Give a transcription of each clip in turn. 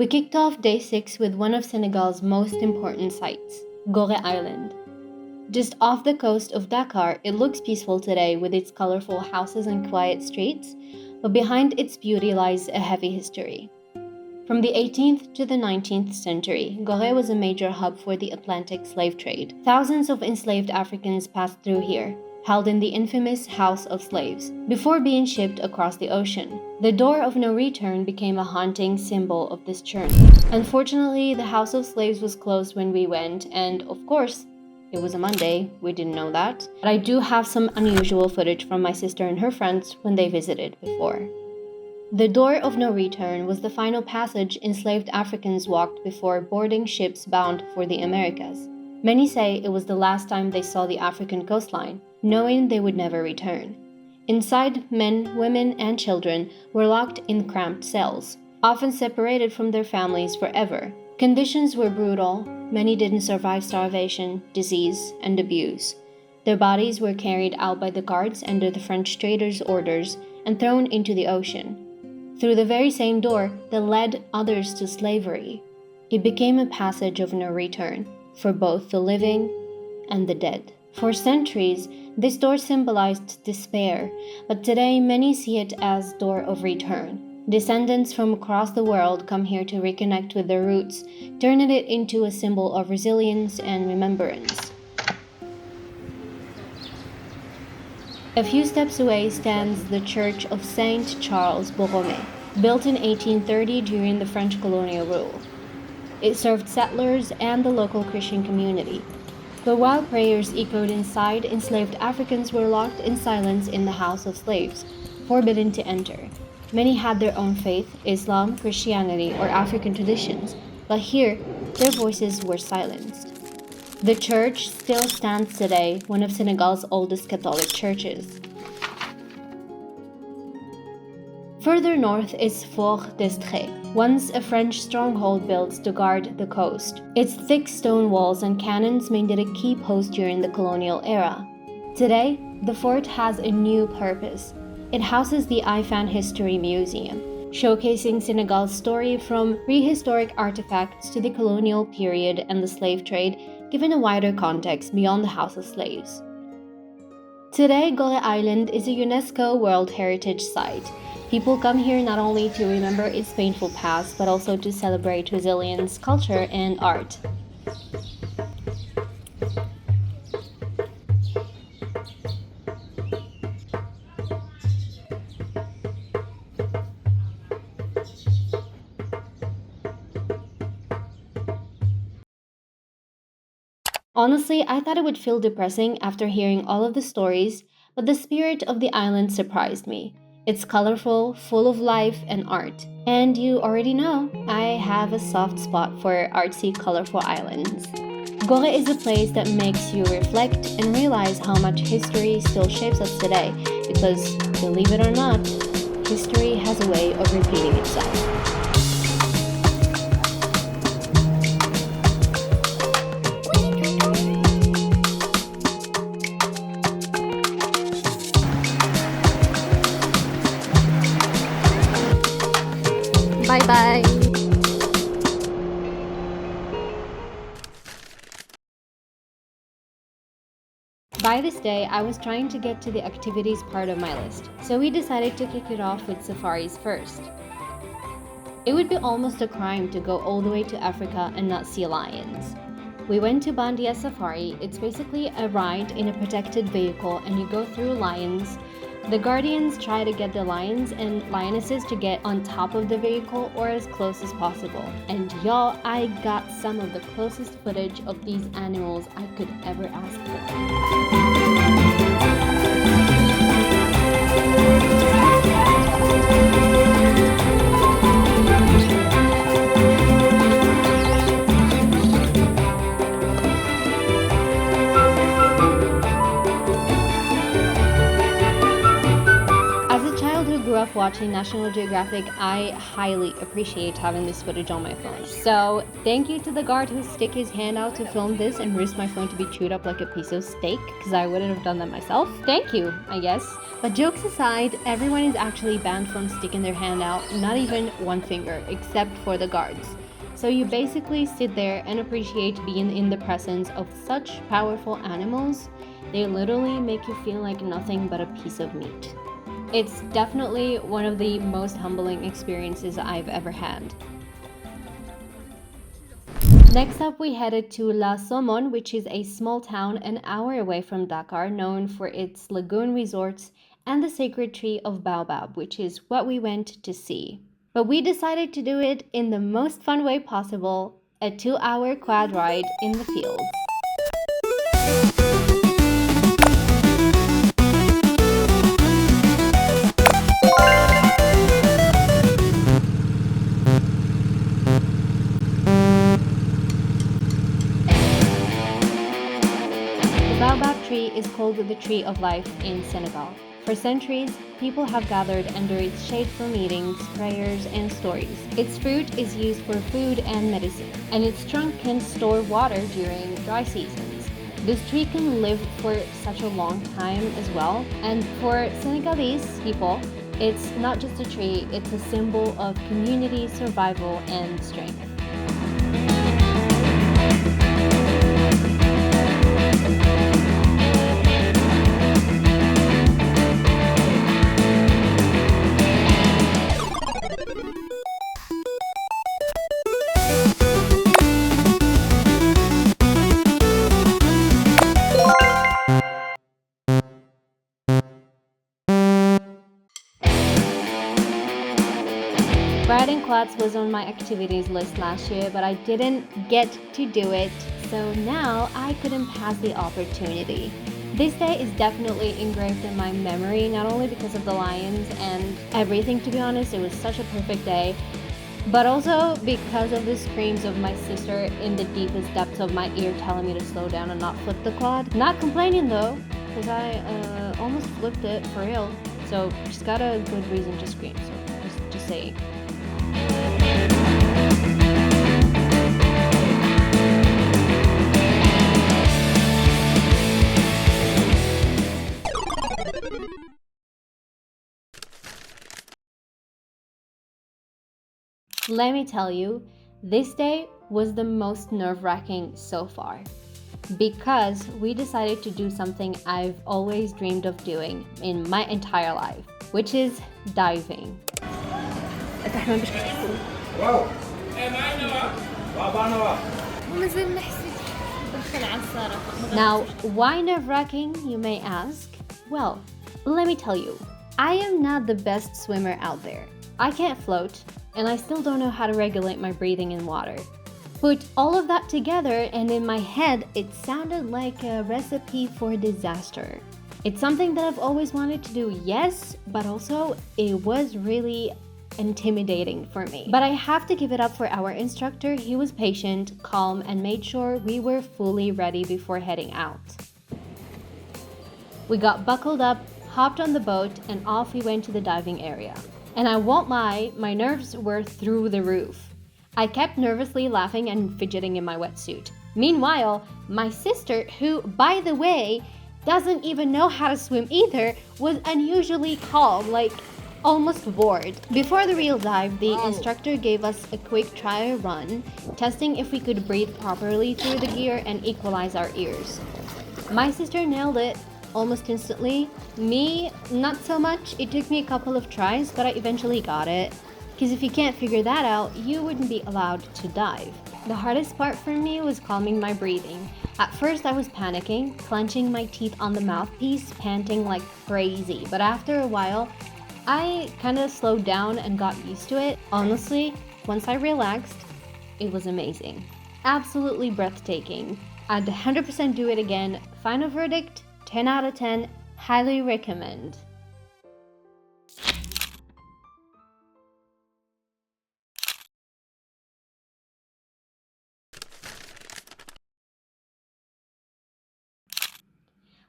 We kicked off day 6 with one of Senegal's most important sites, Gorée Island. Just off the coast of Dakar, it looks peaceful today with its colorful houses and quiet streets, but behind its beauty lies a heavy history. From the 18th to the 19th century, Gorée was a major hub for the Atlantic slave trade. Thousands of enslaved Africans passed through here, held in the infamous House of Slaves, before being shipped across the ocean. The door of no return became a haunting symbol of this journey. Unfortunately, the House of Slaves was closed when we went, and of course, it was a Monday, we didn't know that. But I do have some unusual footage from my sister and her friends when they visited before. The door of no return was the final passage enslaved Africans walked before boarding ships bound for the Americas. Many say it was the last time they saw the African coastline, knowing they would never return. Inside, men, women, and children were locked in cramped cells, often separated from their families forever. Conditions were brutal. Many didn't survive starvation, disease, and abuse. Their bodies were carried out by the guards under the French traders' orders and thrown into the ocean. Through the very same door that led others to slavery, it became a passage of no return for both the living and the dead. For centuries, this door symbolized despair, but today many see it as door of return. Descendants from across the world come here to reconnect with their roots, turning it into a symbol of resilience and remembrance. A few steps away stands the Church of Saint Charles Borromée, built in 1830 during the French colonial rule. It served settlers and the local Christian community. But while prayers echoed inside, enslaved Africans were locked in silence in the House of Slaves, forbidden to enter. Many had their own faith, Islam, Christianity, or African traditions, but here, their voices were silenced. The church still stands today, one of Senegal's oldest Catholic churches. Further north is Fort d'Estrées, once a French stronghold built to guard the coast. Its thick stone walls and cannons made it a key post during the colonial era. Today, the fort has a new purpose. It houses the Ifan History Museum, showcasing Senegal's story from prehistoric artifacts to the colonial period and the slave trade, given a wider context beyond the House of Slaves. Today, Gorée Island is a UNESCO World Heritage Site. People come here not only to remember its painful past, but also to celebrate resilience, culture, and art. Honestly, I thought it would feel depressing after hearing all of the stories, but the spirit of the island surprised me. It's colorful, full of life and art. And you already know, I have a soft spot for artsy, colorful islands. Gorée is a place that makes you reflect and realize how much history still shapes us today, because, believe it or not, history has a way of repeating itself. Bye-bye! By this day, I was trying to get to the activities part of my list, so we decided to kick it off with safaris first. It would be almost a crime to go all the way to Africa and not see lions. We went to Bandia Safari. It's basically a ride in a protected vehicle and you go through lions. The guardians try to get the lions and lionesses to get on top of the vehicle or as close as possible. And y'all, I got some of the closest footage of these animals I could ever ask watching National Geographic, I highly appreciate having this footage on my phone. So thank you to the guard who stuck his hand out to film this and risked my phone to be chewed up like a piece of steak, because I wouldn't have done that myself. Thank you, I guess. But jokes aside, everyone is actually banned from sticking their hand out, not even one finger, except for the guards. So you basically sit there and appreciate being in the presence of such powerful animals. They literally make you feel like nothing but a piece of meat. It's definitely one of the most humbling experiences I've ever had. Next up, we headed to La Saumon, which is a small town an hour away from Dakar, known for its lagoon resorts and the sacred tree of Baobab, which is what we went to see. But we decided to do it in the most fun way possible, a 2-hour quad ride in the fields. The Baobab tree is called the Tree of Life in Senegal. For centuries, people have gathered under its shade for meetings, prayers, and stories. Its fruit is used for food and medicine, and its trunk can store water during dry seasons. This tree can live for such a long time as well, and for Senegalese people, it's not just a tree, it's a symbol of community, survival, and strength. Riding quads was on my activities list last year, but I didn't get to do it, so now I couldn't pass the opportunity. This day is definitely engraved in my memory, not only because of the lions and everything, to be honest, it was such a perfect day, but also because of the screams of my sister in the deepest depths of my ear telling me to slow down and not flip the quad. Not complaining though, because I almost flipped it for real, so she's got a good reason to scream, so just saying. Let me tell you, this day was the most nerve-wracking so far, because we decided to do something I've always dreamed of doing in my entire life, which is diving. Now, why nerve-wracking, you may ask? Well, let me tell you, I am not the best swimmer out there. I can't float, and I still don't know how to regulate my breathing in water. Put all of that together, and in my head, it sounded like a recipe for disaster. It's something that I've always wanted to do, yes, but also it was really intimidating for me. But I have to give it up for our instructor. He was patient, calm, and made sure we were fully ready before heading out. We got buckled up, hopped on the boat, and off we went to the diving area. And I won't lie, my nerves were through the roof. I kept nervously laughing and fidgeting in my wetsuit. Meanwhile, my sister, who, by the way, doesn't even know how to swim either, was unusually calm, like almost bored. Before the real dive, the instructor gave us a quick trial run, testing if we could breathe properly through the gear and equalize our ears. My sister nailed it almost instantly. Me, not so much. It took me a couple of tries, but I eventually got it. Because if you can't figure that out, you wouldn't be allowed to dive. The hardest part for me was calming my breathing. At first I was panicking, clenching my teeth on the mouthpiece, panting like crazy. But after a while, I kind of slowed down and got used to it. Honestly, once I relaxed, it was amazing. Absolutely breathtaking. I'd 100% do it again. Final verdict, 10 out of 10, highly recommend.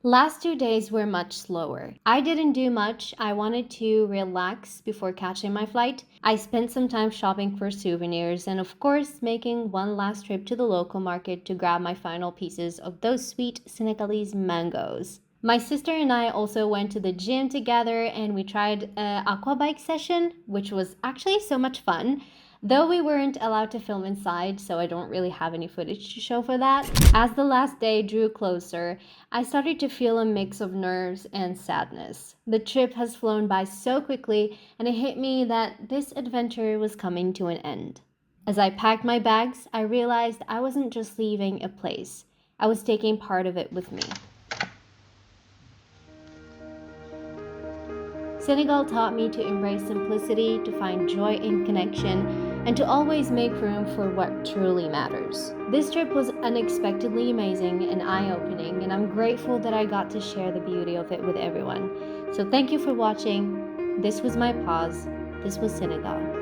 Last 2 days were much slower. I didn't do much. I wanted to relax before catching my flight. I spent some time shopping for souvenirs and, of course, making one last trip to the local market to grab my final pieces of those sweet Senegalese mangoes. My sister and I also went to the gym together and we tried an aqua bike session, which was actually so much fun. Though we weren't allowed to film inside, so I don't really have any footage to show for that. As the last day drew closer, I started to feel a mix of nerves and sadness. The trip has flown by so quickly, and it hit me that this adventure was coming to an end. As I packed my bags, I realized I wasn't just leaving a place, I was taking part of it with me. Senegal taught me to embrace simplicity, to find joy in connection, and to always make room for what truly matters. This trip was unexpectedly amazing and eye-opening, and I'm grateful that I got to share the beauty of it with everyone. So thank you for watching. This was my pause. This was Senegal.